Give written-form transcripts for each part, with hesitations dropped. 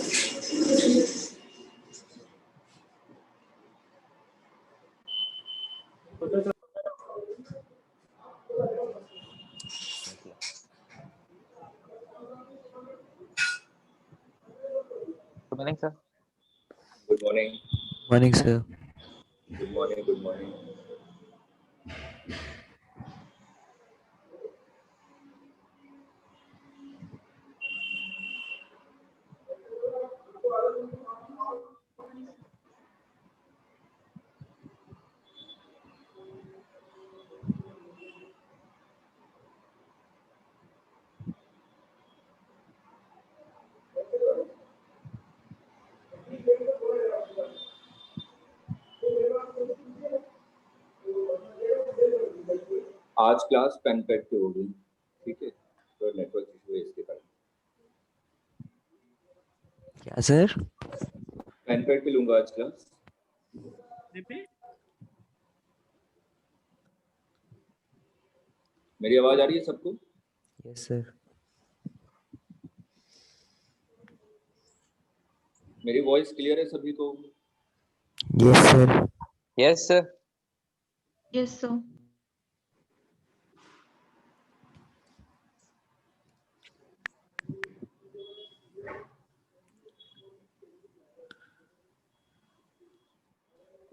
Good morning, sir. Good morning. Morning, sir. Good morning. Good morning. आज class pen pad पे होगी, ठीक है? तो नेटवर्क इशू है इसके कारण। क्या सर? पेन पैड पे लूंगा आज क्लास। मेरी आवाज आ रही है सबको? Yes sir. मेरी वॉइस क्लियर है सभी को? Yes sir. Yes, sir. Yes, sir.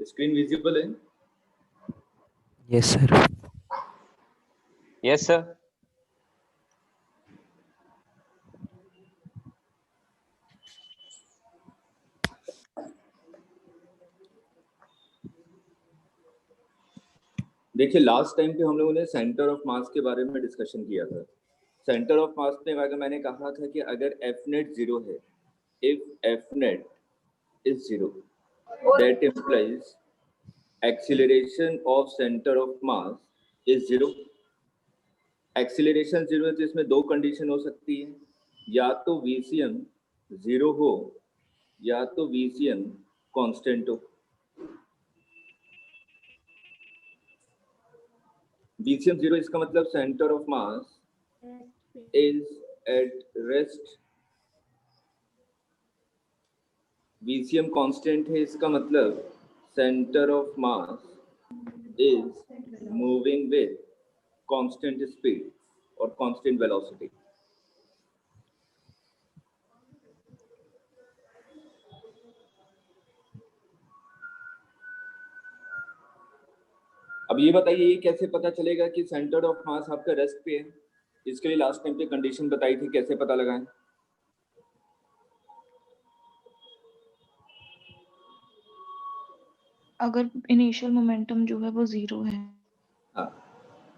Screen visible है? Yes sir. Yes, sir. देखिए, लास्ट टाइम पे हम लोगों ने सेंटर ऑफ मास के बारे में डिस्कशन किया था। सेंटर ऑफ मास में अगर मैंने कहा था कि अगर एफ नेट 0 है, if F net is 0, that implies acceleration of centre of mass is 0। Acceleration 0 है तो इसमें दो कंडीशन हो सकती है, या तो वीसीएम 0 हो या तो वीसीएम कांस्टेंट हो। वीसीएम 0 इसका मतलब centre of mass is at rest. VCM constant है इसका मतलब centre of mass is moving with constant speed और कांस्टेंट वेलोसिटी। अब ये बताइए, ये कैसे पता चलेगा कि सेंटर ऑफ मास आपका रेस्ट पे है? इसके लिए लास्ट टाइम पे कंडीशन बताई थी, कैसे पता लगाएं? अगर इनिशियल मोमेंटम जो है वो 0 है। हाँ,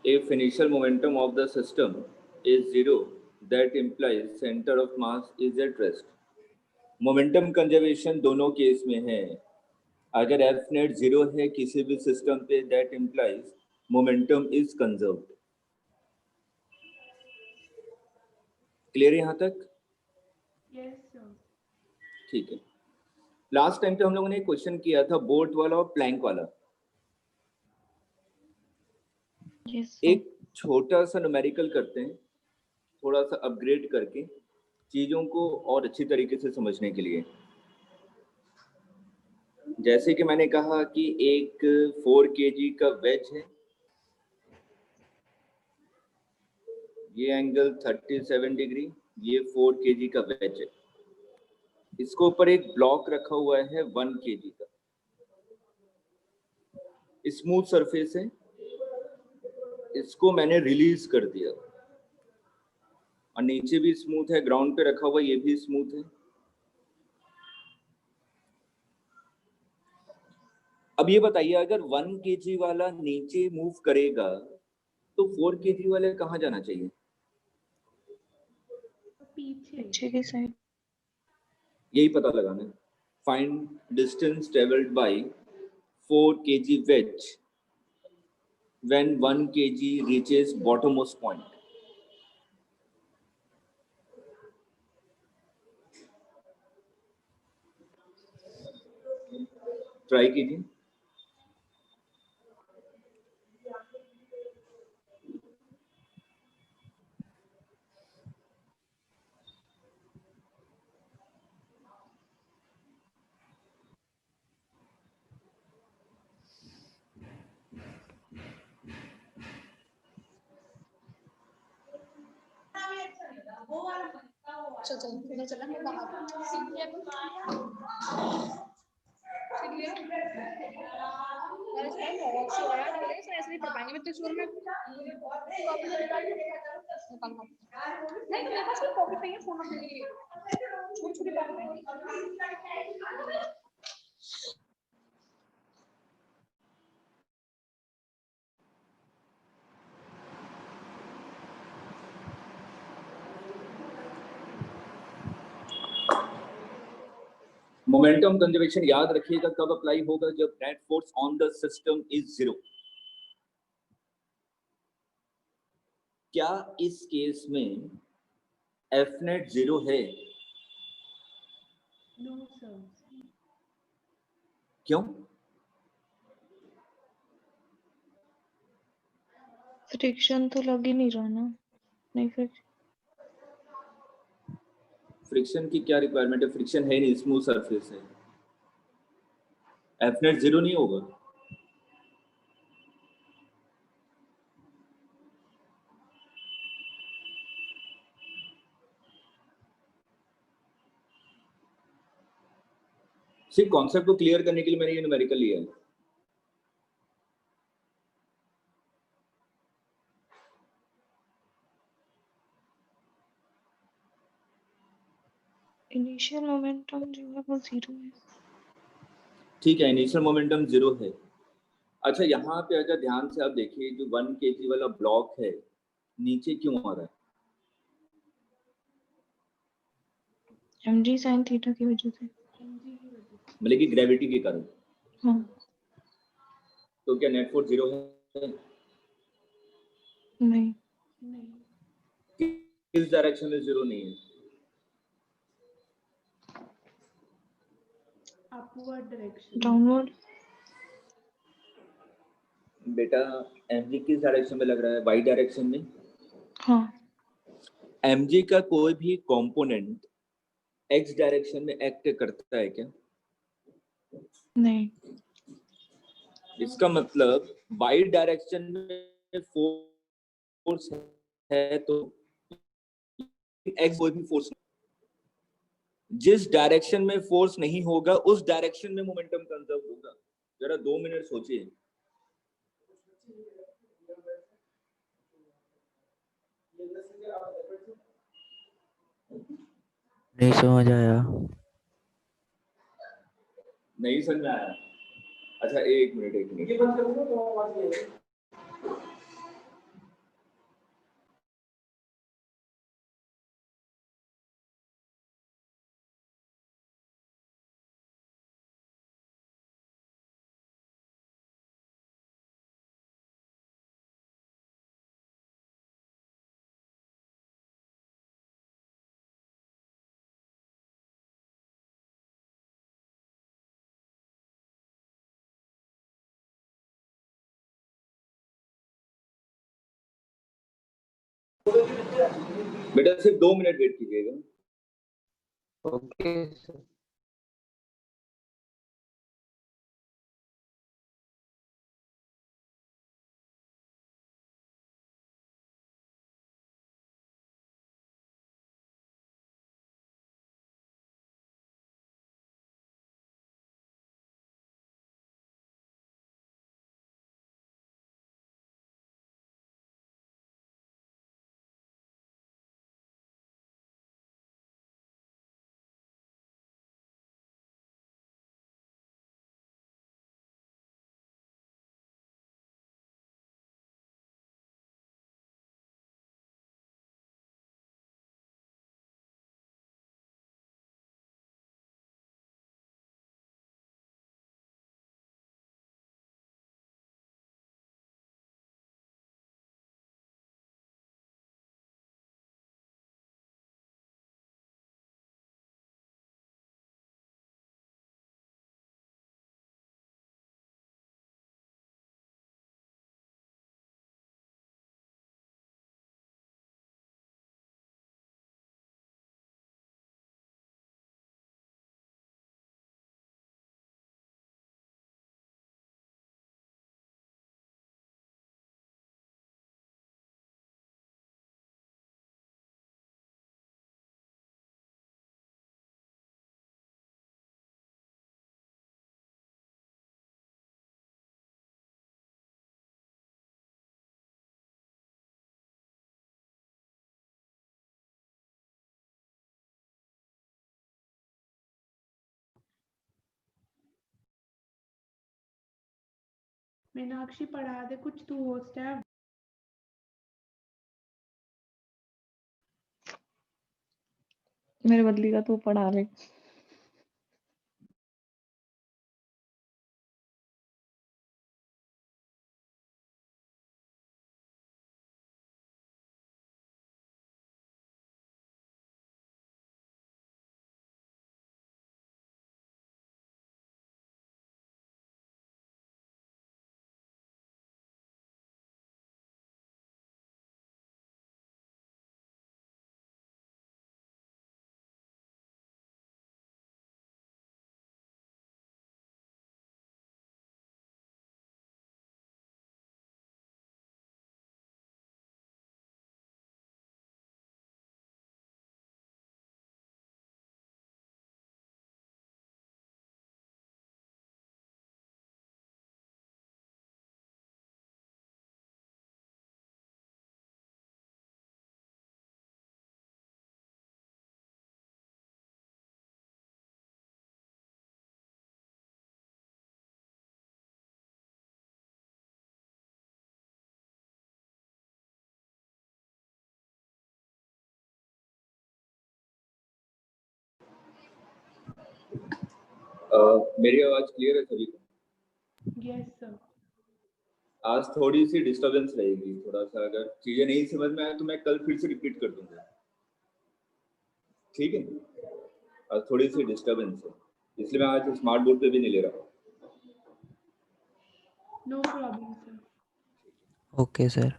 if initial momentum of the system is 0, that implies center of mass is at rest. Momentum conservation दोनों केस में है। अगर एफ नेट 0 है किसी भी सिस्टम पे, that implies momentum is conserved. Clear है यहाँ तक? Yes sir. ठीक है। लास्ट टाइम पे हम लोगों ने एक क्वेश्चन किया था, बोल्ट वाला और प्लैंक वाला। यस एक छोटा सा न्यूमेरिकल करते हैं, थोड़ा सा अपग्रेड करके चीजों को और अच्छी तरीके से समझने के लिए। जैसे कि मैंने कहा कि एक 4 kg का वेज है, ये एंगल 37 डिग्री, ये 4 kg का वेज है। इसको ऊपर एक ब्लॉक रखा हुआ है 1 kg का, स्मूथ सरफेस है। इसको मैंने रिलीज कर दिया और नीचे भी स्मूथ है, ग्राउंड पे रखा हुआ ये भी स्मूथ है। अब ये बताइए, अगर 1 kg वाला नीचे मूव करेगा तो 4 kg वाले कहाँ जाना चाहिए? पीछे की साइड। यही पता लगाना है। Find distance travelled by 4 kg wedge when 1 kg reaches bottommost point. Try कीजिए। चल चल इधर चला मैं बाहर सीख लिया सीख लिया अरे सर बहुत शोर है ना ऐसे ऐसे नहीं पढ़ पाएंगे मैं तो शोर में निकाल नहीं तो मेरे पास कोई कॉपी नहीं है फोन में छोटी छोटी बात मोमेंटम कंजर्वेशन याद रखिएगा कब अप्लाई होगा, जब net force on the system is 0। क्या इस केस में एफ नेट 0 है? No sir. क्यों? फ्रिक्शन तो लग ही नहीं रहा ना। नहीं फ्रिक्शन की क्या रिक्वायरमेंट है? फ्रिक्शन है नहीं, स्मूथ सरफेस है, एफ नेट 0 नहीं होगा। सिर्फ कॉन्सेप्ट को क्लियर करने के लिए मैंने ये न्यूमेरिकल लिया है। इनिशियल मोमेंटम जो है वो 0 है। ठीक है, इनिशियल मोमेंटम 0 है। अच्छा, यहाँ पे अगर ध्यान से आप देखिए, जो 1 kg वाला ब्लॉक है नीचे क्यों आ रहा है? mg sin थीटा की वजह से। मतलब कि ग्रेविटी के कारण। हाँ। तो क्या नेट फोर्स 0 है? नहीं। किस डायरेक्शन में 0 नहीं है? Upward direction. डाउनवर्ड। बेटा mg किस डायरेक्शन में लग रहा है? वाई डायरेक्शन में। हाँ। mg का कोई भी कंपोनेंट x डायरेक्शन में एक्ट करता है क्या? नहीं। इसका मतलब y डायरेक्शन में फोर्स है तो x कोई भी फोर्स, जिस डायरेक्शन में फोर्स नहीं होगा उस डायरेक्शन में मोमेंटम कंजर्व होगा। जरा 2 मिनट सोचिए। नहीं समझ आया। नहीं समझ में आया? अच्छा, एक मिनट। बेटा सिर्फ 2 मिनट वेट कीजिएगा। Okay sir. मीनाक्षी पढ़ा दे कुछ, तू होस्ट है। मेरे बदली का तू पढ़ा ले। मेरी आवाज क्लियर है सभी को? Yes sir. आज थोड़ी सी डिस्टरबेंस रहेगी, थोड़ा सा अगर चीजें नहीं समझ में आए तो मैं कल फिर से रिपीट कर दूंगा, ठीक है? आज थोड़ी सी डिस्टरबेंस है, इसलिए मैं आज स्मार्ट बोर्ड पे भी नहीं ले रहा हूँ। No problem sir. Okay sir.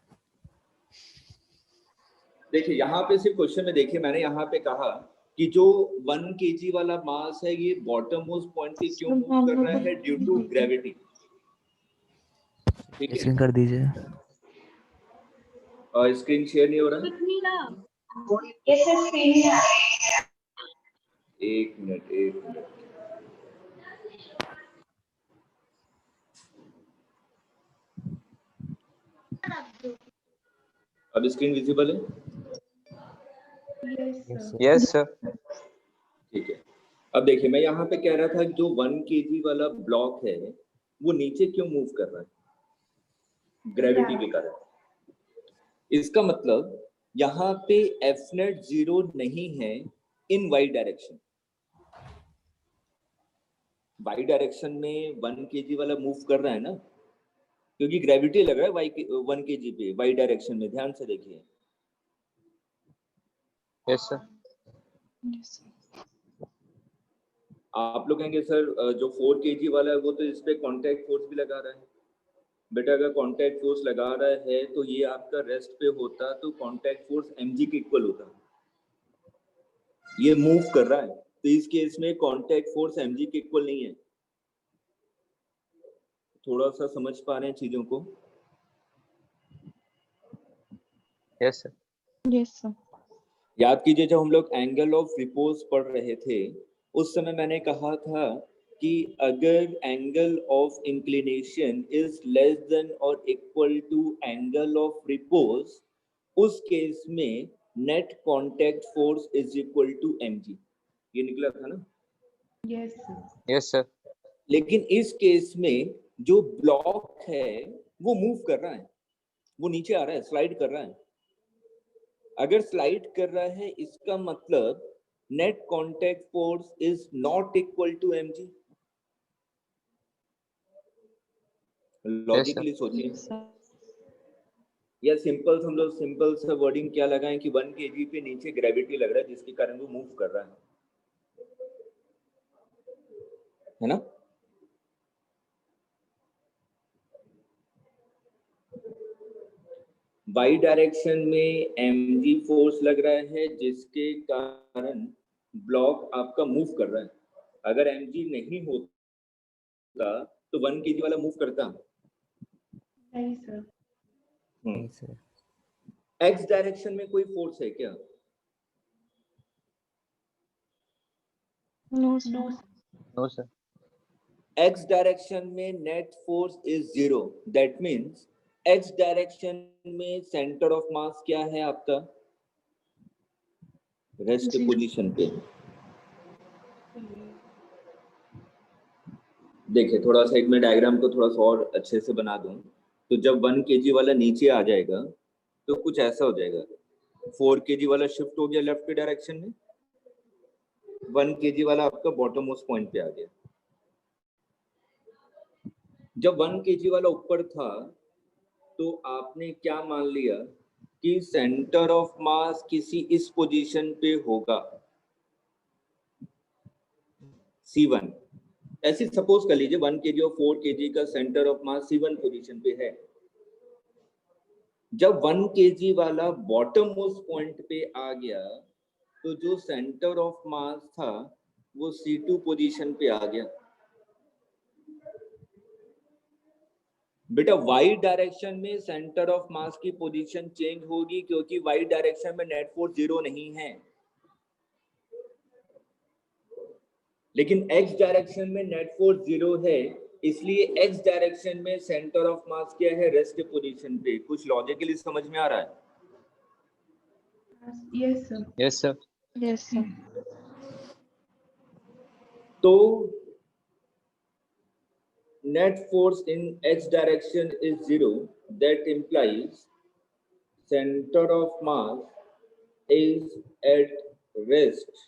देखिए यहाँ पे सिर्फ क्वेश्चन में देखिए, मैंने यहाँ पे कहा कि जो 1 kg वाला मास है ये बॉटम मोस्ट पॉइंट पे क्यों मूव कर रहा है? ड्यू टू ग्रेविटी, ठीक है? स्क्रीन कर दीजिए। और स्क्रीन शेयर नहीं हो रहा है? एक मिनट। अब स्क्रीन विजिबल है? Yes sir. Yes sir. ठीक है। अब देखिए मैं यहाँ पे कह रहा था कि जो 1 kg वाला ब्लॉक है वो नीचे क्यों मूव कर रहा है? ग्रेविटी के कारण। इसका मतलब यहाँ पे एफ नेट 0 नहीं है इन वाई डायरेक्शन। वाई डायरेक्शन में 1 kg वाला मूव कर रहा है ना, क्योंकि ग्रेविटी लग रहा है 1 kg पे वाई डायरेक्शन में, ध्यान से देखिए। Yes sir. आप लोग कहेंगे सर जो 4 kg वाला है वो तो इस पे कांटेक्ट फोर्स भी लगा रहा है। बेटा अगर कांटेक्ट फोर्स लगा रहा है तो ये आपका रेस्ट पे होता तो कांटेक्ट फोर्स mg के इक्वल होता। ये मूव कर रहा है तो इस केस में कांटेक्ट फोर्स mg के इक्वल नहीं है। थोड़ा सा समझ पा रहे हैं चीजों को? Yes sir. Yes sir. याद कीजिए जब हम लोग एंगल ऑफ रिपोज पढ़ रहे थे उस समय मैंने कहा था कि अगर angle of inclination is less than और equal to angle of repose, उस केस में net contact force is equal to mg। ये निकला था ना? Yes sir. Yes sir. लेकिन इस केस में जो ब्लॉक है वो मूव कर रहा है, वो नीचे आ रहा है, स्लाइड कर रहा है। अगर स्लाइड कर रहा है इसका मतलब net contact force is not equal to mg। Logically सोचिए, या सिंपल हम लोग सिंपल सा वर्डिंग क्या लगाएं कि 1 kg पे नीचे ग्रेविटी लग रहा है जिसके कारण वो मूव कर रहा है ना? वाई डायरेक्शन में mg फोर्स लग रहा है जिसके कारण ब्लॉक आपका मूव कर रहा है। अगर mg नहीं होता तो 1 kg वाला मूव करता? नहीं सर। नहीं सर। x डायरेक्शन में कोई फोर्स है क्या? No no sir. x direction में net force is 0। That means x direction में सेंटर ऑफ मास क्या है आपका? रेस्ट पोजीशन पे। देखिए थोड़ा सा एक मैं डायग्राम को थोड़ा सा और अच्छे से बना दूं, तो जब 1 kg वाला नीचे आ जाएगा तो कुछ ऐसा हो जाएगा, 4 kg वाला शिफ्ट हो गया लेफ्ट के डायरेक्शन में, 1 kg वाला आपका बॉटम मोस्ट पॉइंट पे आ गया। जब 1 kg वाला ऊपर था तो आपने क्या मान लिया कि सेंटर ऑफ मास किसी इस पोजीशन पे होगा, C1। ऐसे सपोज कर लीजिए 1 kg और 4 kg का centre of mass C1 position पे है। जब 1 kg वाला बॉटम मोस्ट पॉइंट पे आ गया तो जो सेंटर ऑफ मास था वो C2 पोजीशन पे आ गया। बेटा वाई डायरेक्शन में सेंटर ऑफ मास की पोजीशन चेंज होगी क्योंकि वाई डायरेक्शन में नेट फोर्स 0 नहीं है, लेकिन एक्स डायरेक्शन में नेट फोर्स 0 है, इसलिए एक्स डायरेक्शन में सेंटर ऑफ मास क्या है, रेस्ट पोजीशन पे। कुछ लॉजिकली समझ में आ रहा है? Yes, sir. Yes, sir. Yes, sir. तो net force in x direction is 0, that implies center of mass is at rest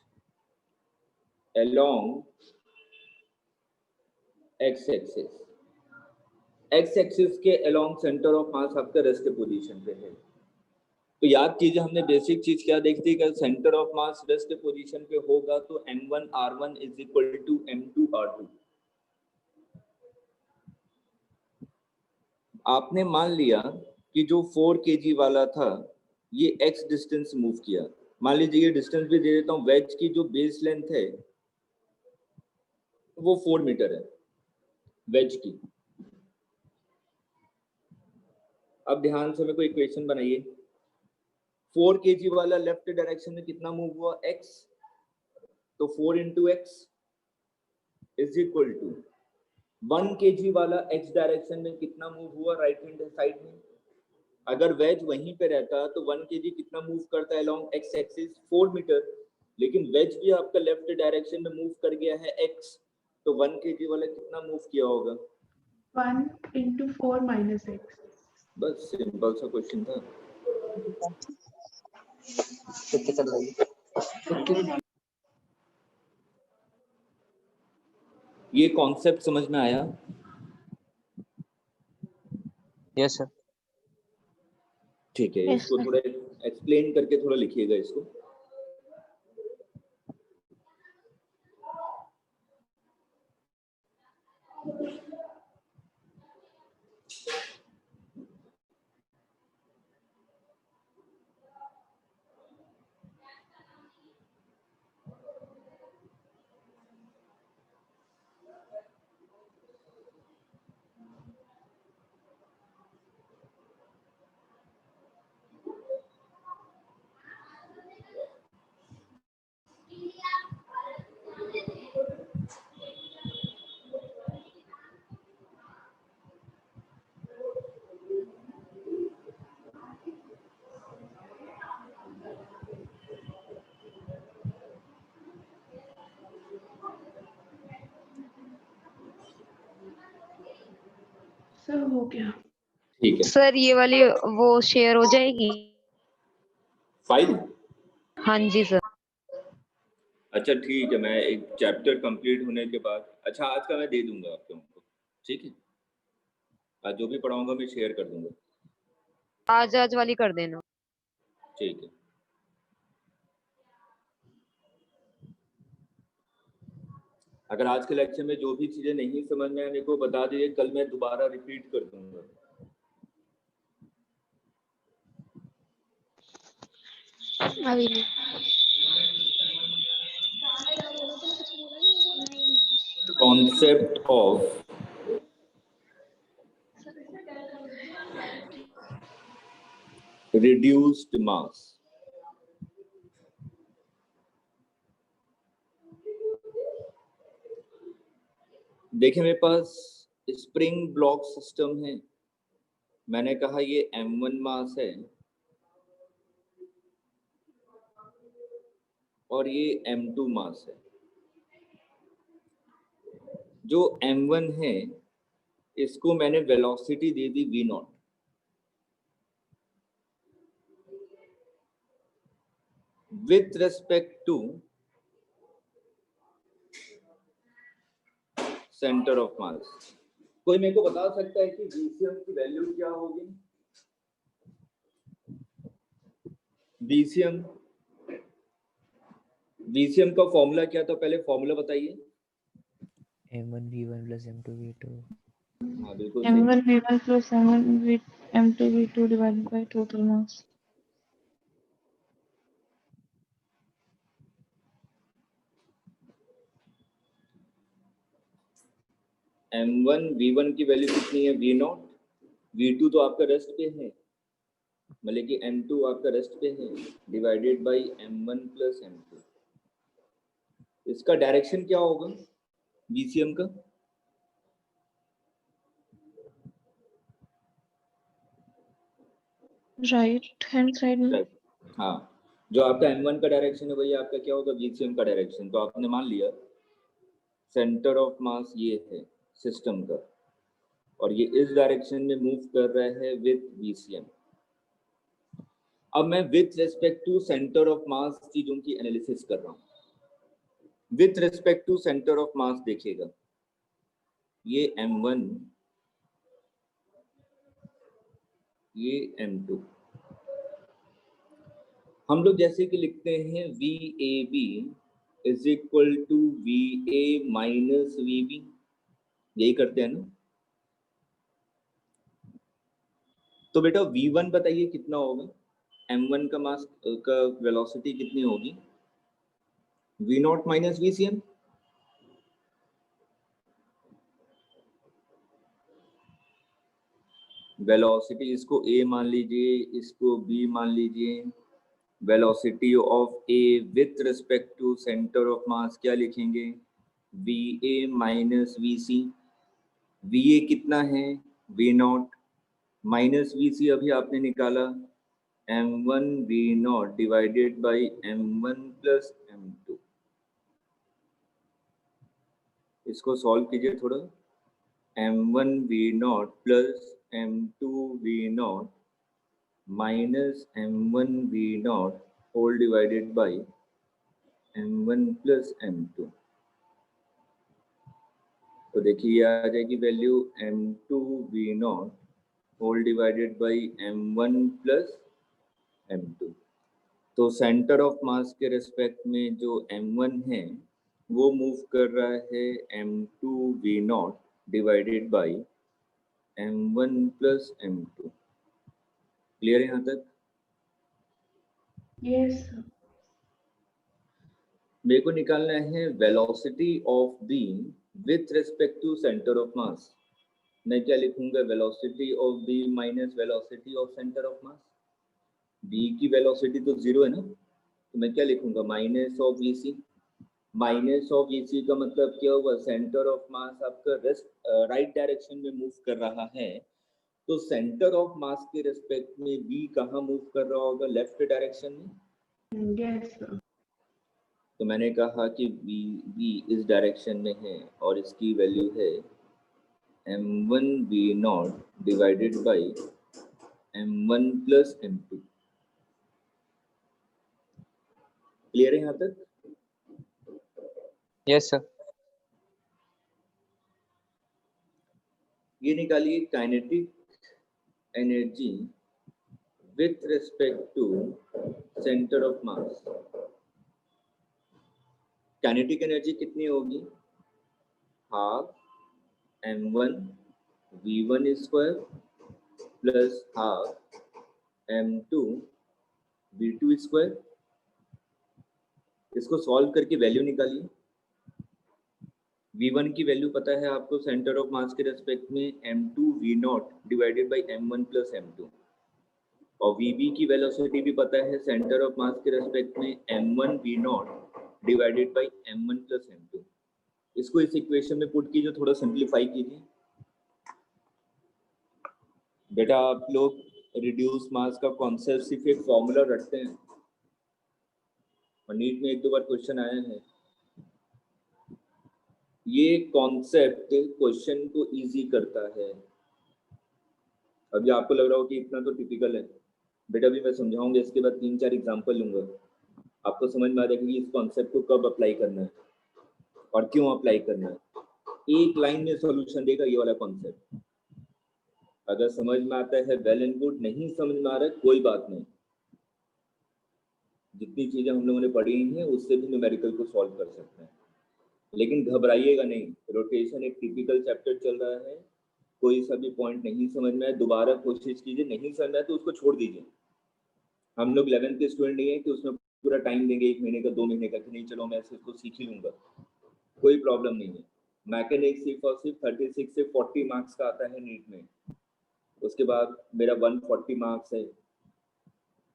along x axis। x axis के along center of mass आपका rest position पे है। तो याद कीजिए हमने basic चीज क्या देखी थी कि centre of mass rest position पे होगा तो m1 r1 is equal to m2 r2। आपने मान लिया कि जो 4 kg वाला था ये x डिस्टेंस मूव किया, मान लीजिए ये डिस्टेंस भी दे देता हूं, वेज की जो बेस लेंथ है वो 4 मीटर है वेज की। अब ध्यान से मेरे को इक्वेशन बनाइए, 4 kg वाला लेफ्ट डायरेक्शन में कितना मूव हुआ, x, तो 4 into x is equal to 1 kg वाला x डायरेक्शन में कितना मूव हुआ राइट हैंड साइड में। अगर वेज वहीं पे रहता तो 1 kg कितना मूव करता है अलोंग x एक्सिस, 4 मीटर, लेकिन वेज भी आपका लेफ्ट डायरेक्शन में मूव कर गया है x, तो 1 kg वाला कितना मूव किया होगा, 1 into 4 minus x. बस सिंपल सा क्वेश्चन था। ये कॉन्सेप्ट समझ में आया? Yes, sir. ठीक है, Yes, इसको sir. थोड़ा एक्सप्लेन करके थोड़ा लिखिएगा इसको। सर हो गया। ठीक है, सर ये वाली वो शेयर हो जाएगी? फाइल, हाँ जी सर। अच्छा ठीक है, मैं एक चैप्टर कंप्लीट होने के बाद, अच्छा आज का मैं दे दूंगा आप लोगों को, ठीक है, आज जो भी पढ़ाऊंगा मैं शेयर कर दूंगा। आज वाली कर देना। ठीक है, अगर आज के लेक्चर में जो भी चीजें नहीं समझ में आने को बता दीजिए, कल मैं दोबारा रिपीट कर दूंगा। अभी नहीं। कॉन्सेप्ट ऑफ रिड्यूस्ड मास। देखिए मेरे पास स्प्रिंग ब्लॉक सिस्टम है, मैंने कहा ये m1 मास है और ये m2 मास है। जो m1 है इसको मैंने वेलोसिटी दे दी v0, with respect to centre of mass. कोई मेरे को बता सकता है कि VCM की वैल्यू क्या होगी? VCM का फॉर्मूला क्या था? पहले फॉर्मूला बताइए। m1 v1 plus m2 v2। हाँ बिल्कुल सही। m1 v1 plus m2 v2 divided by total mass। m1 v1 की वैल्यू कितनी है? v0। v2 तो आपका रेस्ट पे है, मतलब कि m2 आपका रेस्ट पे है, divided by m1 plus m2। इसका डायरेक्शन क्या होगा VCM का? राइट हैंड साइड में। हाँ, जो आपका m1 का डायरेक्शन है वही आपका क्या होगा? VCM का डायरेक्शन। तो आपने मान लिया सेंटर ऑफ मास ये है सिस्टम का, और ये इस डायरेक्शन में मूव कर रहा है विथ VCM। अब मैं with respect to centre of mass चीजों की एनालिसिस कर रहा हूँ। With respect to centre of mass देखिएगा, ये m1, ये m2। हम लोग जैसे कि लिखते हैं VAB is equal to VA minus VB, यही करते हैं ना? तो बेटा V1 बताइए कितना होगा? m1 का मास का वेलोसिटी कितनी होगी? V0 minus VCM। वेलोसिटी इसको A मान लीजिए, इसको B मान लीजिए। Velocity of A with respect to centre of mass क्या लिखेंगे? VA minus VC। VA कितना है? V0 माइनस VC अभी आपने निकाला m1 V0 divided by m1 plus m2। इसको सॉल्व कीजिए थोड़ा। m1 V0 plus m2 V0 minus m1 V0 whole divided by m1 plus m2। तो देखिए ये आ जाएगी value m2 V0 whole divided by m1 plus m2। तो centre of मास के रेस्पेक्ट में जो m1 है वो मूव कर रहा है m2 V0 divided by m1 plus m2। Clear है यहाँ तक? Yes. मेरे को निकालना है velocity of beam with respect to centre of mass. मैं क्या लिखूंगा? Velocity of beam minus velocity of centre of mass. B की वेलोसिटी तो 0 है ना, तो मैं क्या लिखूंगा? Minus of VC। Minus of VC का मतलब क्या होगा? सेंटर ऑफ मास आपका राइट डायरेक्शन में मूव कर रहा है, तो सेंटर ऑफ मास के रिस्पेक्ट में B कहाँ मूव कर रहा होगा? लेफ्ट डायरेक्शन में। Yes, sir. तो मैंने कहा कि B इस डायरेक्शन में है और इसकी वैल्यू है m1 V0 divided by m1 plus m2। Clear है यहाँ तक? Yes sir. ये निकालिए kinetic energy with respect to centre of mass. Kinetic energy कितनी होगी? Half m1 v1 square plus half m2 v2 square. इसको सॉल्व करके वैल्यू निकालिए। v1 की वैल्यू पता है आपको सेंटर ऑफ मास के रेस्पेक्ट में m2 v0 divided by m1 plus m2, और vb की वेलोसिटी भी पता है सेंटर ऑफ मास के रेस्पेक्ट में m1 v0 divided by m1 plus m2। इसको इस इक्वेशन में पुट कीजिए, थोड़ा सिंप्लीफाई कीजिए। बेटा आप लोग रिड्यूस मास का कॉन्सेप्ट सिर्फ एक फॉर्मूला रखते हैं, और नीट में 1-2 बार क्वेश्चन आया है। ये कॉन्सेप्ट क्वेश्चन को इजी करता है। अभी आपको लग रहा हो कि इतना तो टिपिकल है, बेटा भी मैं समझाऊंगा, इसके बाद 3-4 एग्जांपल लूंगा, आपको समझ में आ जाएगा कि इस कॉन्सेप्ट को कब अप्लाई करना है और क्यों अप्लाई करना है। एक लाइन में सॉल्यूशन देगा ये वाला कॉन्सेप्ट। अगर समझ में आता है वेल एंड गुड, नहीं समझ में आ रहा है कोई बात नहीं, जितनी चीजें हम लोगों ने पढ़ी हैं उससे भी न्यूमेरिकल को सॉल्व कर सकते हैं। लेकिन घबराइएगा नहीं, रोटेशन एक टिपिकल चैप्टर चल रहा है, कोई सा भी पॉइंट नहीं समझ में आए दोबारा कोशिश कीजिए, नहीं समझ में आए तो उसको छोड़ दीजिए। हम लोग 11th के स्टूडेंट नहीं है कि उसमें पूरा टाइम देंगे 1 महीने का 2 महीने का कि नहीं चलो मैं इसको सीख ही लूंगा, कोई प्रॉब्लम नहीं है। मैकेनिक्स सिर्फ और सिर्फ 36 से 40 मार्क्स का आता है नीट में, उसके बाद मेरा 140 मार्क्स है।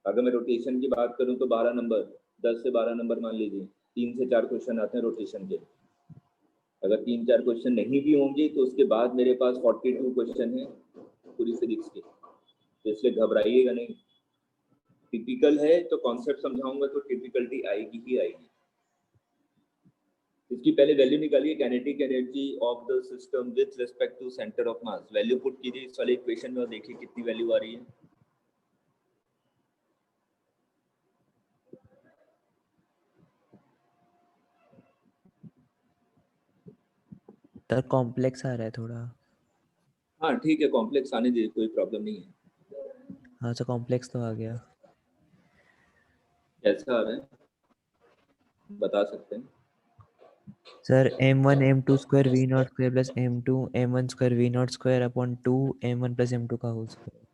अगर मैं रोटेशन की बात करूं तो 12 नंबर, 10 से 12 नंबर मान लीजिए, 3 से 4 क्वेश्चन आते हैं रोटेशन के। अगर 3-4 क्वेश्चन नहीं भी होंगे तो उसके बाद मेरे पास 42 क्वेश्चन है पूरी फिजिक्स के, तो इसलिए घबराइएगा नहीं। टिपिकल है तो कॉन्सेप्ट समझाऊंगा तो टिपिकलिटी आएगी ही आएगी। इसकी पहले वैल्यू निकालिए, kinetic energy of the system with respect to centre of mass. Value put कीजिए इस वाले इक्वेशन में और देखिए कितनी वैल्यू आ रही है। सर कॉम्प्लेक्स आ रहा है थोड़ा। हाँ ठीक है, कॉम्प्लेक्स आने दीजिए, कोई प्रॉब्लम नहीं है। हाँ सर कॉम्प्लेक्स तो आ गया। कैसा आ रहा है बता सकते हैं? Sir m1 m2 square v0 square plus m2 m1 square v0 square upon 2 m1 plus m2 का होल स्क्वायर।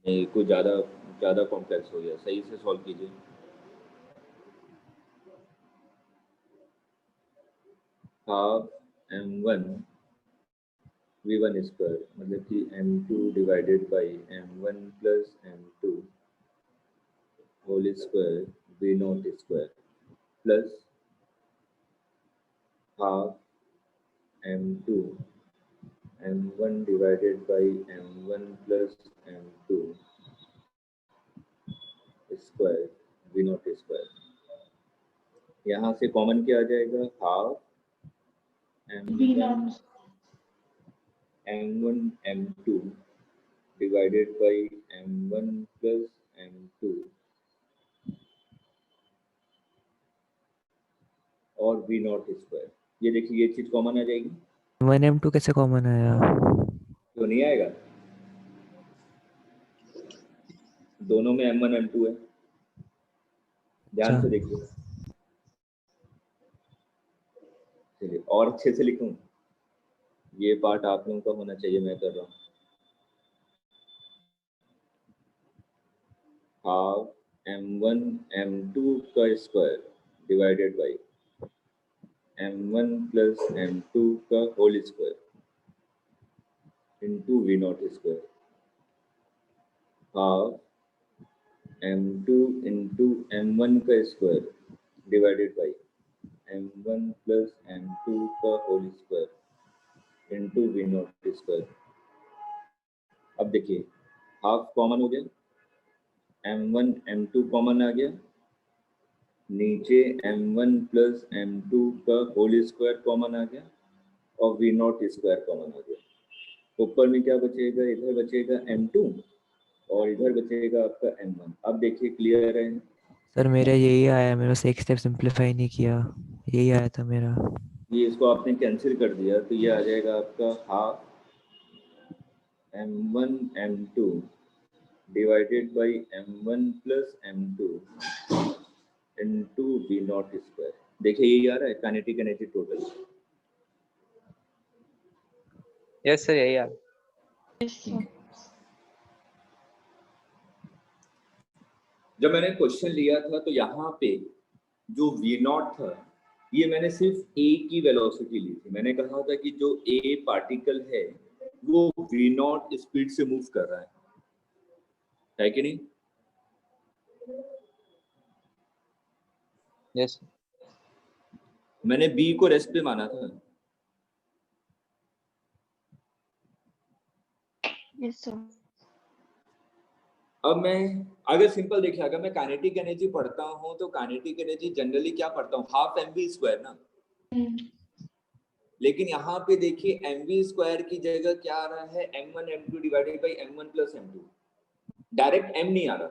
नहीं, कुछ ज़्यादा कॉम्प्लेक्स हो गया, सही से सॉल्व कीजिए। हाफ m1 v1 स्क्वायर मतलब कि m2 divided by m1 plus m2 whole square v0 square plus half m2 m1 divided by m1 plus m2 square v0 square. यहाँ से कॉमन क्या आ जाएगा? Half m1 m2 divided by m1 plus m2 और v0 square. ये देखिए ये चीज common आ जाएगी। 1 m2 कैसे कॉमन आया? तो नहीं आएगा, दोनों में m1 m2 है, ध्यान से देखिए। चलिए और अच्छे से लिखूं, ये पार्ट आप लोगों का होना चाहिए, मैं कर रहा हूँ। हाफ m1 m2 का square divided by m1 plus m2 का whole square into v0 square. Half m2 into m1 का square divided by m1 plus m2 का whole square into v0 square. अब देखिए हाफ कॉमन हो गया, m1 m2 common आ गया, नीचे m1 plus m2 का होल स्क्वायर कॉमन आ गया और v0 स्क्वायर कॉमन आ गया। ऊपर में क्या बचेगा? इधर बचेगा m2 और इधर बचेगा आपका m1। अब देखिए क्लियर है? सर मेरा यही आया, मेरे से एक स्टेप सिंपलीफाई नहीं किया, यही आया था मेरा। ये इसको आपने कैंसिल कर दिया तो ये आ जाएगा आपका half m1 m2 divided by m1 plus m2 into v0 square. देखिए यही आ रहा है kinetic energy total. Yes sir यही आ रहा है। Yes, sir. जब मैंने क्वेश्चन लिया था तो यहाँ पे जो v0 था ये मैंने सिर्फ a की वेलोसिटी ली थी। मैंने कहा था कि जो a पार्टिकल है वो v0 स्पीड से मूव कर रहा है कि नहीं? यस मैंने b को रेस्ट पे माना था। Yes, sir. अब मैं अगर सिंपल देखिए, अगर मैं काइनेटिक एनर्जी पढ़ता हूँ तो काइनेटिक एनर्जी जनरली क्या पढ़ता हूँ? हाफ mv स्क्वायर ना। लेकिन यहाँ पे देखिए mv स्क्वायर की जगह क्या आ रहा है, m1 m2 divided by m1 plus m2, direct m नहीं आ रहा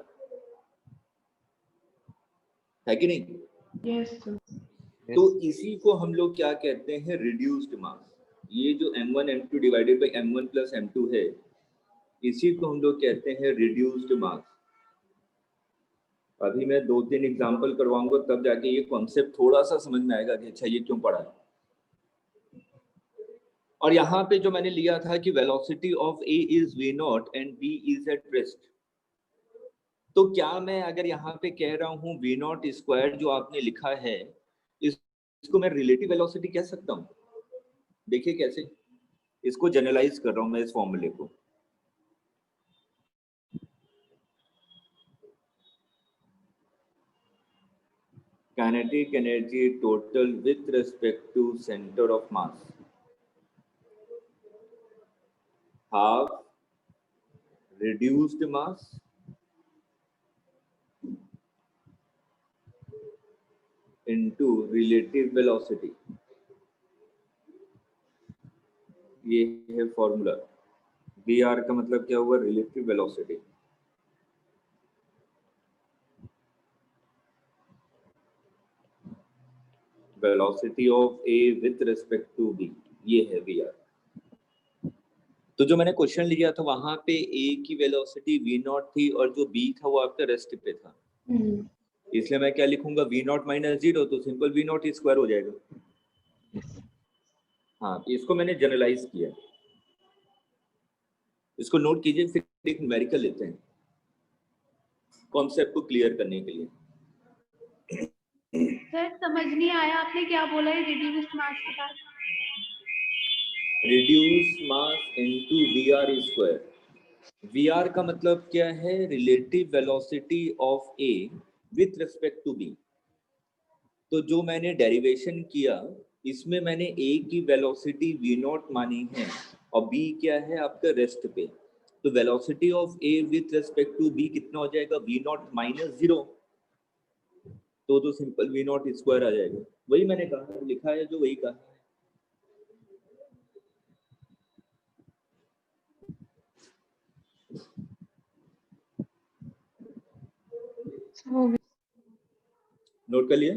है कि नहीं? Yes, sir. तो इसी को हम लोग क्या कहते हैं, रिड्यूस्ड मास। ये जो m1 m2 divided by m1 plus m2 है, इसी को हम लोग कहते हैं रिड्यूस्ड मास। अभी मैं 2-3 एग्जांपल करवाऊंगा, तब जाके ये कॉन्सेप्ट थोड़ा सा समझ में आएगा कि अच्छा ये क्यों पढ़ा है। और यहाँ पे जो मैंने लिया था कि velocity of a is v0 and b is at rest, तो क्या मैं अगर यहाँ पे कह रहा हूँ v0 स्क्वायर जो आपने लिखा है, इसको मैं रिलेटिव वेलोसिटी कह सकता हूँ? देखिए कैसे, इसको जनरलाइज कर रहा हूँ मैं इस फॉर्मूले को। Kinetic energy total with respect to centre of mass half reduced mass into relative velocity। ये है फॉर्मूला। VR का मतलब क्या हुआ, relative velocity. Velocity of A with respect to B, ये है VR। तो जो मैंने क्वेश्चन लिया था वहां पे A की वेलोसिटी v0 थी और जो B था वो आपका रेस्ट पे था, इसलिए मैं क्या लिखूंगा, v0 माइनस 0, तो सिंपल v0 स्क्वायर हो जाएगा। हाँ, इसको मैंने जनरलाइज किया, इसको नोट कीजिए, फिर एक न्यूमेरिकल लेते हैं कॉन्सेप्ट को क्लियर करने के लिए। सर समझ नहीं आया आपने क्या बोला है रिड्यूस्ड मास के बाद? Reduce mass into VR square. VR का मतलब क्या है, relative velocity of A with respect to B। तो जो मैंने डेरिवेशन किया, इसमें मैंने A की वेलोसिटी v0 मानी है और B क्या है आपका रेस्ट पे, तो velocity of A with respect to B कितना हो जाएगा, v0 माइनस 0, तो सिंपल v0 स्क्वायर आ जाएगा। वही मैंने कहा, लिखा है जो वही कहा। नोट कर लिया?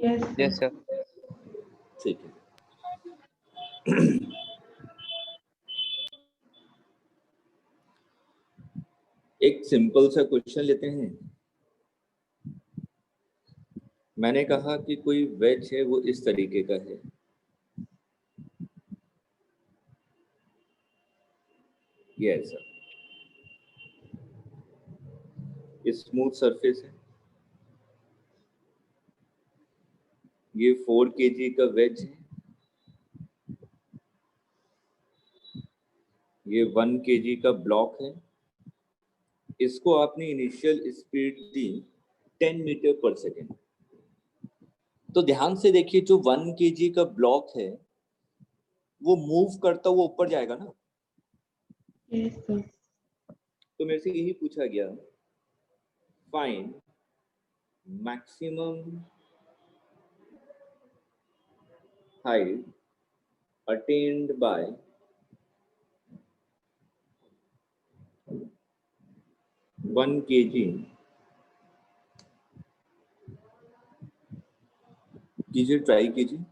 Yes, sir. Yes sir. ठीक है। एक सिंपल सा क्वेश्चन लेते हैं। मैंने कहा कि कोई वेज है, वो इस तरीके का है, ये ऐसा स्मूथ सरफेस है, ये 4 kg का वेज है, ये 1 kg का ब्लॉक है, इसको आपने इनिशियल स्पीड दी 10 मीटर पर सेकेंड। तो ध्यान से देखिए, जो 1 kg का ब्लॉक है वो मूव करता हुआ ऊपर जाएगा ना। Yes, sir. तो मेरे से यही पूछा गया, find maximum height attained by 1 kg, कीजिए, ट्राई कीजिए।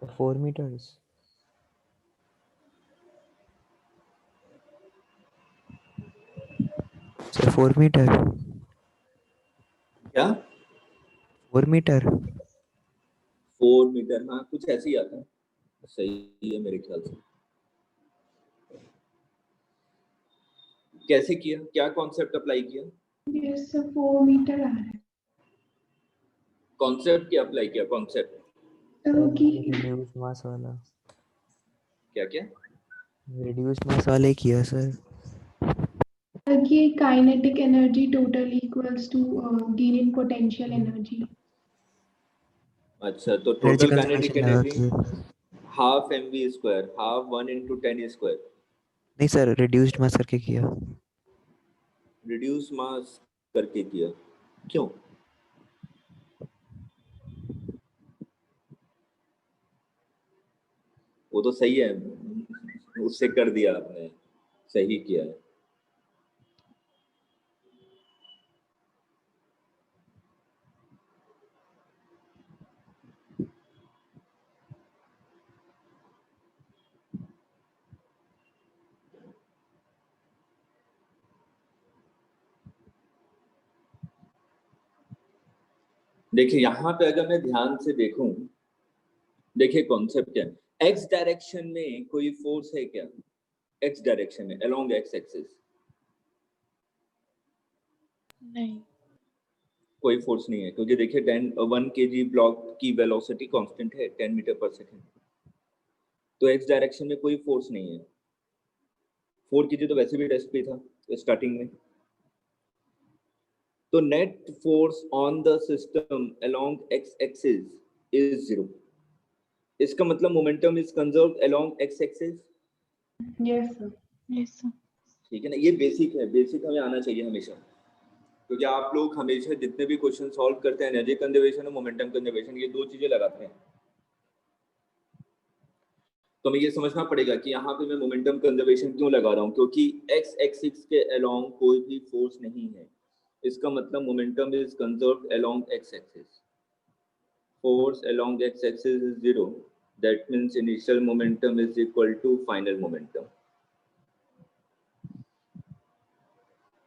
So 4 meters. So 4 meter. क्या 4 meter. 4 मीटर? हाँ, कुछ ऐसे ही आता है, सही है मेरे ख्याल से। कैसे किया, क्या कॉन्सेप्ट अप्लाई किया? Yes, sir. 4 meter आ रहा है। कॉन्सेप्ट क्या अप्लाई किया, कॉन्सेप्ट तो कि रिड्यूस मास वाला, क्या क्या? रिड्यूस मास वाले किया सर। कि kinetic energy total equals to gain in potential energy. अच्छा, तो एनर्जी टोटल काइनेटिक कंजर्वेशन लगा एनर्जी के। Half mv square, half 1 into 10 square. नहीं सर, रिड्यूस्ड मास करके किया। रिड्यूस मास करके किया, क्यों? वो तो सही है, उससे कर दिया आपने, सही किया है। देखिए यहाँ पे अगर मैं ध्यान से देखूं, देखिए कॉन्सेप्ट क्या है। एक्स डायरेक्शन में कोई फोर्स है क्या? एक्स डायरेक्शन में अलोंग एक्स एक्सिस नहीं। कोई फोर्स नहीं है, क्योंकि देखिए 1 kg ब्लॉक की वेलोसिटी कांस्टेंट है 10 मीटर पर सेकंड, तो एक्स डायरेक्शन में कोई फोर्स नहीं है। 4 kg तो वैसे भी टेस्ट पे था स्टार्टिंग में। तो net force on the system along x axis is 0। इसका मतलब momentum is conserved along x axis. Yes sir. Yes sir. ठीक है ना, ये बेसिक है, बेसिक हमें आना चाहिए हमेशा, क्योंकि आप लोग हमेशा जितने भी क्वेश्चन सॉल्व करते हैं एनर्जी कंजर्वेशन और मोमेंटम कंजर्वेशन, ये दो चीजें लगाते हैं। तो हमें ये समझना पड़ेगा कि यहाँ पे मैं मोमेंटम कंजर्वेशन क्यों लगा रहा हूँ, क्योंकि एक्स एक्सिस के अलोंग कोई भी फोर्स नहीं है। इसका मतलब momentum is conserved along x axis. Force along x axis is 0, that means initial momentum is equal to final momentum.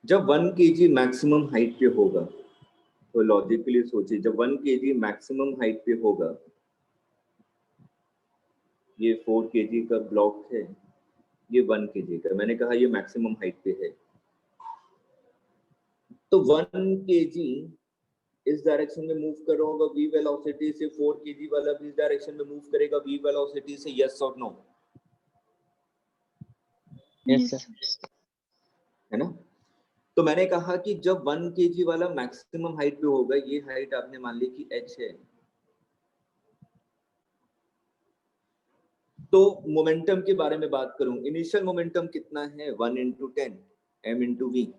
जब 1 kg मैक्सिमम हाइट पे होगा, तो लॉजिकली सोचिए, जब 1 kg मैक्सिमम हाइट पे होगा, ये 4 kg का ब्लॉक है, ये 1 kg का, मैंने कहा ये मैक्सिमम हाइट पे है, तो 1 kg इस डायरेक्शन में मूव कर रहा होगा v वेलोसिटी से, 4 kg वाला भी इस डायरेक्शन में मूव करेगा v वेलोसिटी से, यस और नो? Yes sir. है ना? तो मैंने कहा कि जब 1 kg वाला मैक्सिमम हाइट पे होगा, ये हाइट आपने मान ली कि h है, तो मोमेंटम के बारे में बात करूं, इनिशियल मोमेंटम कितना है? 1 into 10 m into v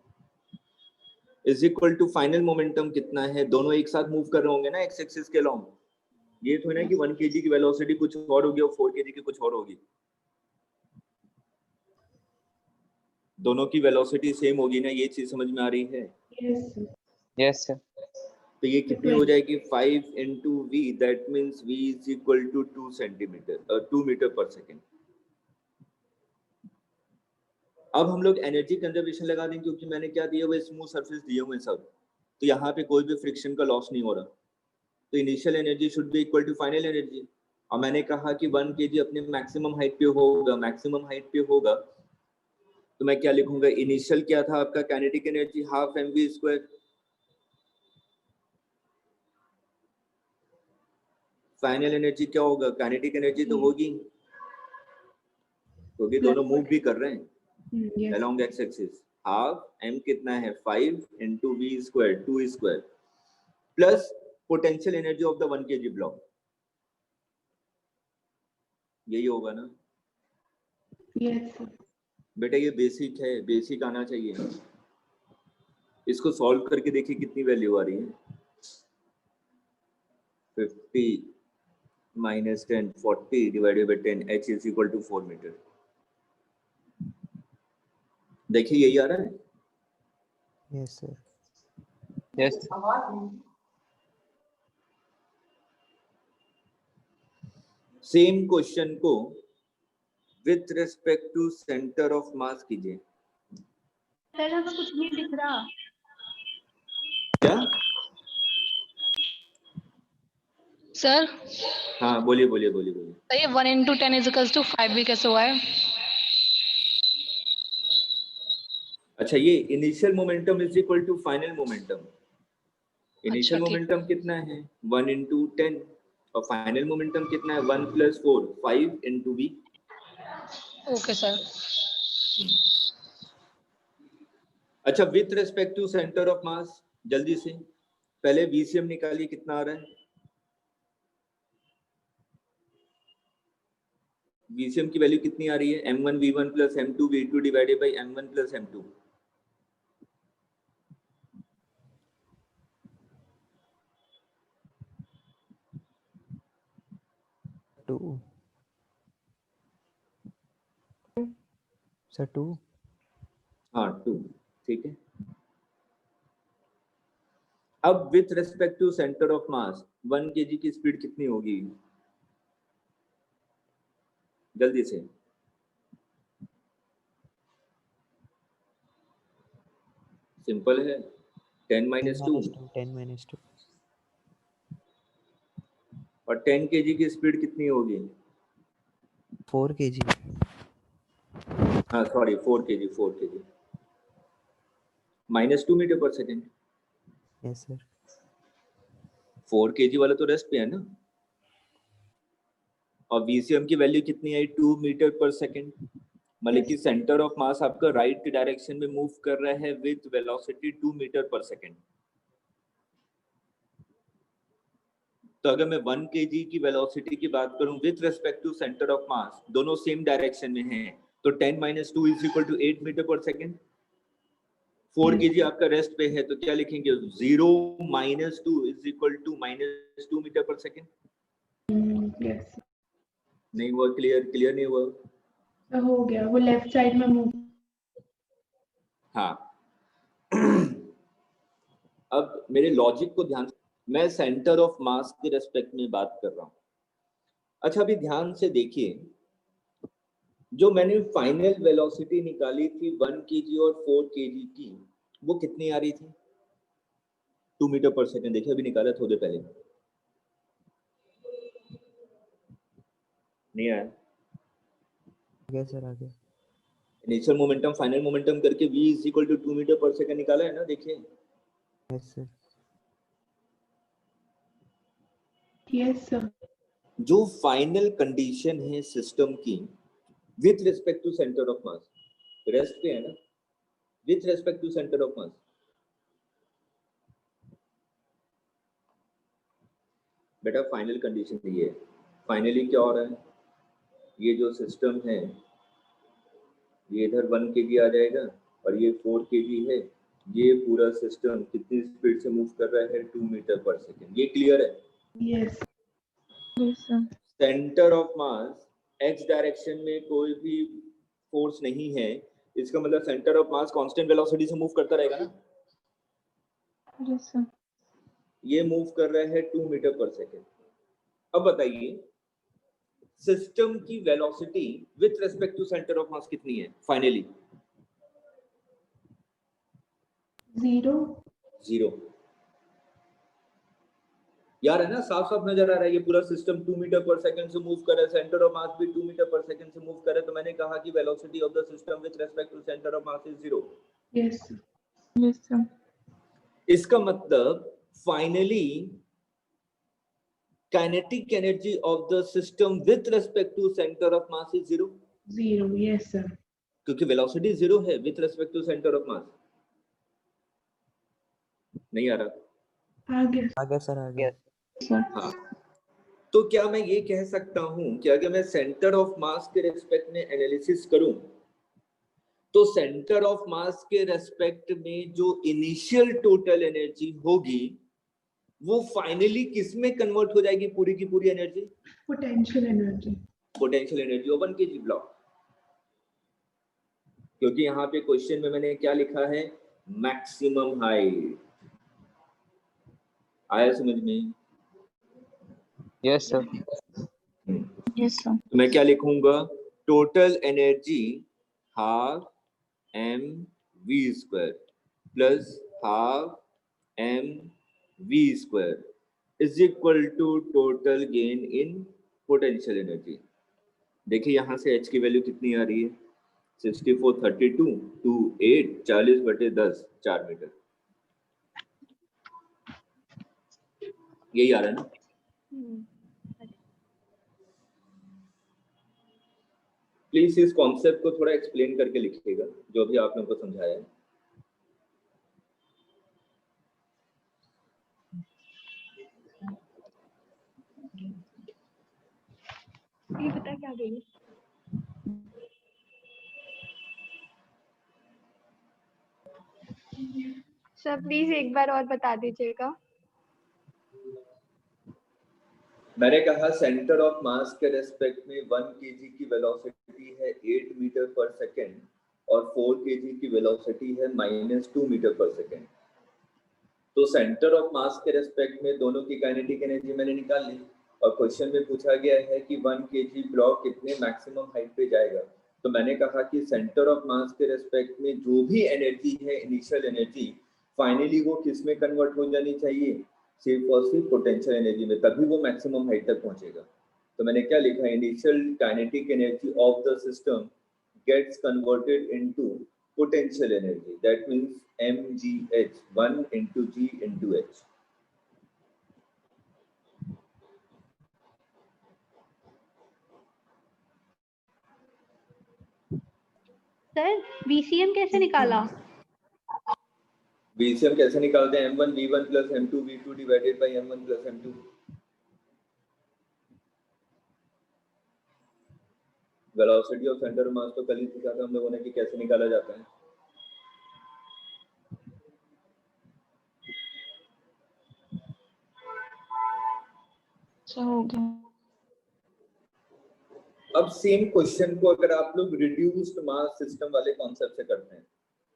is equal to final momentum कितना है? दोनों एक साथ मूव कर रहे होंगे ना एक्स एक्सिस के लॉन्ग। ये तो है ना कि 1 kg की वेलोसिटी कुछ और होगी और 4 kg की कुछ और होगी, दोनों की वेलोसिटी सेम होगी ना, ये चीज समझ में आ रही है? Yes sir. Yes sir. तो ये कितनी हो जाएगी? 5 into v, that means v is equal to 2 centimetre 2 metre पर सेकेंड। अब हम लोग एनर्जी कंजर्वेशन लगा देंगे, क्योंकि मैंने क्या दिया हुआ, स्मूथ सरफेस दिए हुए सब, तो यहाँ पे कोई भी फ्रिक्शन का लॉस नहीं हो रहा, तो initial energy should be equal to final energy. और मैंने कहा कि 1 kg अपने मैक्सिमम हाइट पे होगा, मैक्सिमम हाइट पे होगा, तो मैं क्या लिखूंगा? इनिशियल क्या था आपका? Kinetic energy half mv square, final energy क्या होगा? काइनेटिक एनर्जी तो होगी, क्योंकि दोनों मूव भी कर रहे हैं along x axis. Half m कितना है? 5 into v square 2 square plus potential energy of the 1 kg block, यही होगा ना? Yes sir. बेटा ये बेसिक है, बेसिक आना चाहिए। इसको सॉल्व करके देखिए कितनी वैल्यू आ रही है। 50 minus 10 40 divided by 10 h is equal to 4 metre. देखिए यही आ रहा है। Yes sir. Yes. Same question को with respect to centre of mass कीजिए। सर यहाँ तो कुछ नहीं दिख रहा। क्या? सर हाँ बोलिए बोलिए बोलिए बोलिए। ये 1 into 10 is equals to 5 भी कैसे हुआ है? अच्छा, ये initial momentum is equal to final momentum. Initial अच्छा, ठीक। मोमेंटम कितना है? 1 into 10 और फाइनल मोमेंटम कितना है? 1 plus 4 5 into v। Okay sir. अच्छा, with respect to centre of mass, जल्दी से पहले VCM निकालिए, कितना आ रहा है? VCM की वैल्यू कितनी आ रही है? m1v1 plus m2v2 divided by m1 plus m2। 2 sir 2। हाँ 2, ठीक है। अब with respect to centre of mass 1 kg की स्पीड कितनी होगी? जल्दी से। सिंपल है, 10 - 2। 10 - 2 और 10 kg की स्पीड कितनी होगी? 4 kg। हाँ सॉरी, 4 kg -2 मीटर पर सेकेंड। Yes sir. 4 kg वाला तो रेस्ट पे है ना, और VCM की वैल्यू कितनी आई? 2 मीटर पर सेकेंड। मतलब कि सेंटर ऑफ मास आपका राइट डायरेक्शन में मूव कर रहा है विद वेलोसिटी 2 मीटर पर सेकेंड। तो अगर मैं 1 kg की वेलोसिटी की बात करूं with respect to centre of mass, दोनों सेम डायरेक्शन में हैं, तो 10 - 2 = 8 मीटर पर सेकेंड। 4 kg आपका रेस्ट पे है, तो क्या लिखेंगे? 0 - 2 = -2 मीटर पर सेकेंड। यस नहीं हुआ? क्लियर नहीं हुआ? हो गया, वो लेफ्ट साइड में मूव। हाँ। अब मेरे लॉजिक को ध्यान से, मैं सेंटर ऑफ मास के रेस्पेक्ट में बात कर रहा हूं। अच्छा, अभी ध्यान से देखिए, जो मैंने फाइनल वेलोसिटी निकाली थी 1 kg और 4 kg की, वो कितनी आ रही थी? 2 मीटर पर सेकेंड। देखिए, अभी निकाला थोड़ी देर पहले। नहीं आया? आगे सर आगे। इनिशियल मोमेंटम फाइनल मोमेंटम करके v = 2 मीटर पर सेकेंड निकाला है ना? देखिए। Yes sir. Yes sir. जो फाइनल कंडीशन है सिस्टम की with respect to centre of mass, rest पे है ना, with respect to centre of mass, बेटा फाइनल कंडीशन ये है। फाइनली क्या हो रहा है? ये जो सिस्टम है, ये इधर 1 kg आ जाएगा और ये 4 kg है। ये पूरा सिस्टम कितनी स्पीड से मूव कर रहा है? 2 मीटर पर सेकेंड। ये क्लियर है? Yes centre of mass x direction में कोई भी फोर्स नहीं है, इसका मतलब centre of mass constant velocity से मूव करता रहेगा ना। Yes sir. ये मूव कर रहा है 2 मीटर पर सेकेंड। अब बताइए, सिस्टम की velocity with respect to centre of mass कितनी है फाइनली? 0 यार, है ना? साफ साफ नजर आ रहा है, ये पूरा सिस्टम 2 मीटर पर सेकंड से मूव कर रहा है, सेंटर ऑफ मास भी 2 मीटर पर सेकंड से मूव कर रहा है। तो मैंने कहा कि velocity of the system with respect to centre of mass is 0। Yes yes sir. इसका मतलब finally kinetic energy of the system with respect to centre of mass is 0। Yes sir. क्योंकि वेलोसिटी 0 है with respect to centre of mass. नहीं आ रहा? आगे sir आगे। हाँ, तो क्या मैं ये कह सकता हूं कि अगर मैं सेंटर ऑफ मास के रेस्पेक्ट में एनालिसिस करूं, तो सेंटर ऑफ मास के रेस्पेक्ट में जो इनिशियल टोटल एनर्जी होगी वो फाइनली किस में कन्वर्ट हो जाएगी? पूरी की पूरी energy potential energy of 1 kg block. क्योंकि यहाँ पे क्वेश्चन में मैंने क्या लिखा है? Maximum height. आया समझ में? Yes sir. Yes sir. तो मैं क्या लिखूंगा? Total energy half mv² plus half mv² is equal to total gain in potential energy. देखिए यहाँ से h की वैल्यू कितनी आ रही है? 64 32 2 8 40/10 4 मीटर। यही आ रहा है ना? प्लीज इस कॉन्सेप्ट को थोड़ा एक्सप्लेन करके लिखिएगा जो भी आप लोगों को समझाया है। पता क्या गई। सर प्लीज एक बार और बता दीजिएगा। मैंने कहा सेंटर ऑफ मास के रेस्पेक्ट में 1 kg की वेलोसिटी है 8 मीटर पर सेकेंड और 4 kg की वेलोसिटी है -2 मीटर पर सेकेंड। तो सेंटर ऑफ मास के रेस्पेक्ट में दोनों की काइनेटिक एनर्जी मैंने निकाल ली और क्वेश्चन में पूछा गया है कि 1 kg ब्लॉक कितने मैक्सिमम हाइट पे जाएगा। तो मैंने कहा कि सेंटर ऑफ मास के रेस्पेक्ट में जो भी एनर्जी है इनिशियल एनर्जी फाइनली वो किस में कन्वर्ट हो जानी चाहिए, सिर्फ और सिर्फ पोटेंशियल एनर्जी में, तभी वो मैक्सिमम हाइट तक पहुंचेगा। तो मैंने क्या लिखा, initial kinetic energy of the system gets converted into potential energy, that means mgh, 1 into g into h. Sir VCM कैसे निकाला? VCM कैसे निकालते हैं? m1 v1 plus m2 v2 divided by m1 plus m2। Velocity of centre of मास तो कल ही सीखा था हम लोगों ने कि कैसे निकाला जाता है। हो गया। अब सेम क्वेश्चन को अगर आप लोग रिड्यूस्ड मास सिस्टम वाले कॉन्सेप्ट से करते हैं,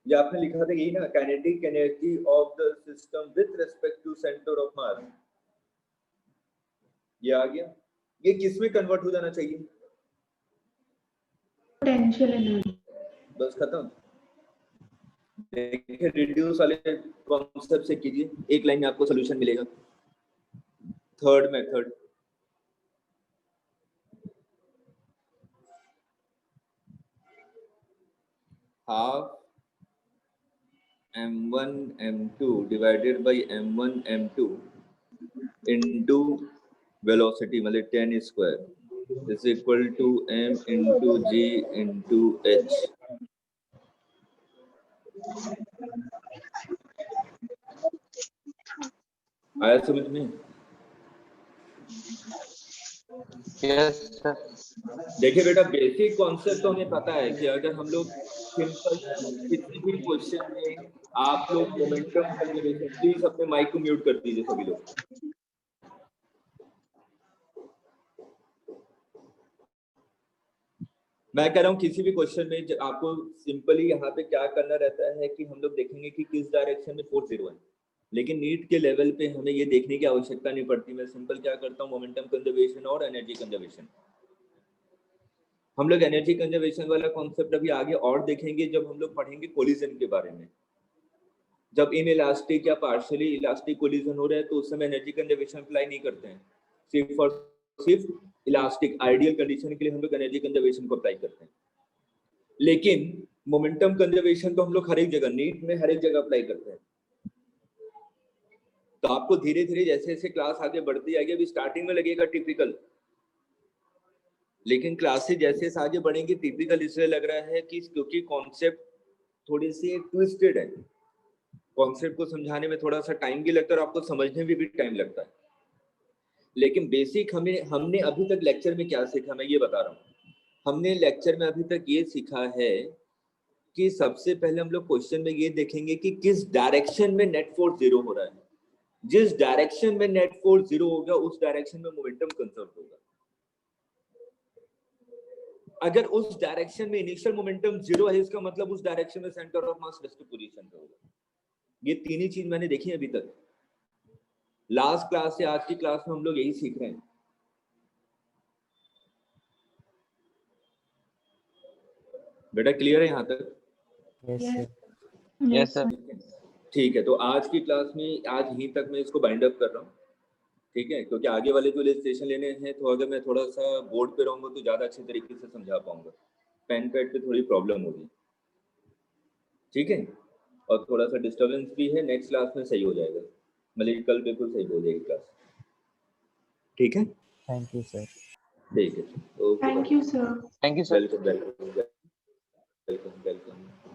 ये आपने लिखा था यही ना, kinetic energy of the system with respect to centre of mass, ये आ गया। ये किस में कन्वर्ट हो जाना चाहिए? Potential energy. बस खत्म। देखिए रिड्यूस वाले कॉन्सेप्ट से कीजिए, एक लाइन में आपको सॉल्यूशन मिलेगा। Third method, half m1 m2 divided by m1 m2 into velocity मतलब 10 square is equal to m into g into h। आया समझ में? Yes sir. देखिए बेटा, बेसिक कॉन्सेप्ट तो हमें पता है कि अगर हम लोग सिंपल किसी भी क्वेश्चन में आप लोग मोमेंटम कंजर्वेशन, प्लीज अपने माइक को म्यूट कर दीजिए सभी लोग। मैं कह रहा हूँ किसी भी क्वेश्चन में आपको सिंपली यहाँ पे क्या करना रहता है कि हम लोग देखेंगे कि किस डायरेक्शन में फोर्स 0 है, लेकिन नीट के लेवल पे हमें ये देखने की आवश्यकता नहीं पड़ती। मैं सिंपल क्या करता हूँ, मोमेंटम कंजर्वेशन और एनर्जी कंजर्वेशन। हम लोग एनर्जी कंजर्वेशन वाला कॉन्सेप्ट अभी आगे और देखेंगे जब हम लोग पढ़ेंगे कोलिजन के बारे में। जब इन इलास्टिक या पार्शियली इलास्टिक कोलिजन हो रहा है तो उस समय एनर्जी कंजर्वेशन अप्लाई नहीं करते हैं, सिर्फ और सिर्फ इलास्टिक आइडियल कंडीशन के लिए हम लोग एनर्जी कंजर्वेशन को अप्लाई करते हैं। लेकिन मोमेंटम कंजर्वेशन तो हम लोग हर एक जगह, नीट में हर एक जगह अप्लाई करते हैं। तो आपको धीरे धीरे जैसे जैसे क्लास आगे बढ़ती जाएगी, अभी स्टार्टिंग में लगेगा टिपिकल, लेकिन क्लासेस जैसे आगे बढ़ेंगे टिपिकल इसलिए लग रहा है कि क्योंकि कॉन्सेप्ट थोड़ी सी ट्विस्टेड है, कॉन्सेप्ट को समझाने में थोड़ा सा टाइम भी लगता है और आपको समझने में भी टाइम लगता है। लेकिन बेसिक हमने अभी तक लेक्चर में क्या सीखा, मैं ये बता रहा हूँ। हमने लेक्चर में अभी तक ये सीखा है कि सबसे पहले हम लोग क्वेश्चन में ये देखेंगे कि किस डायरेक्शन में नेट फोर्स 0 हो रहा है। जिस डायरेक्शन में नेट फोर्स 0 होगा उस डायरेक्शन में मोमेंटम कंजर्व होगा। अगर उस डायरेक्शन में इनिशियल मोमेंटम 0 है, इसका मतलब उस डायरेक्शन में centre of mass restive position पे होगा। ये तीन ही चीज मैंने देखी अभी तक, लास्ट क्लास से आज की क्लास में हम लोग यही सीख रहे हैं। बेटा क्लियर है यहाँ तक? Yes sir. ठीक है, तो आज की क्लास में आज यहीं तक मैं इसको बाइंड अप कर रहा हूँ, ठीक है, क्योंकि आगे वाले जो इलस्ट्रेशन लेने हैं तो अगर मैं थोड़ा सा बोर्ड पे रहूंगा तो ज्यादा अच्छे तरीके से समझा पाऊंगा, पेन पैड पे थोड़ी प्रॉब्लम होगी, ठीक है। और थोड़ा सा डिस्टर्बेंस भी है, नेक्स्ट क्लास में सही हो जाएगा, मतलब कल बिल्कुल सही हो जाएगी क्लास, ठीक है। Thank you sir. ठीक है, okay, thank you sir. Thank you sir. Welcome welcome welcome welcome.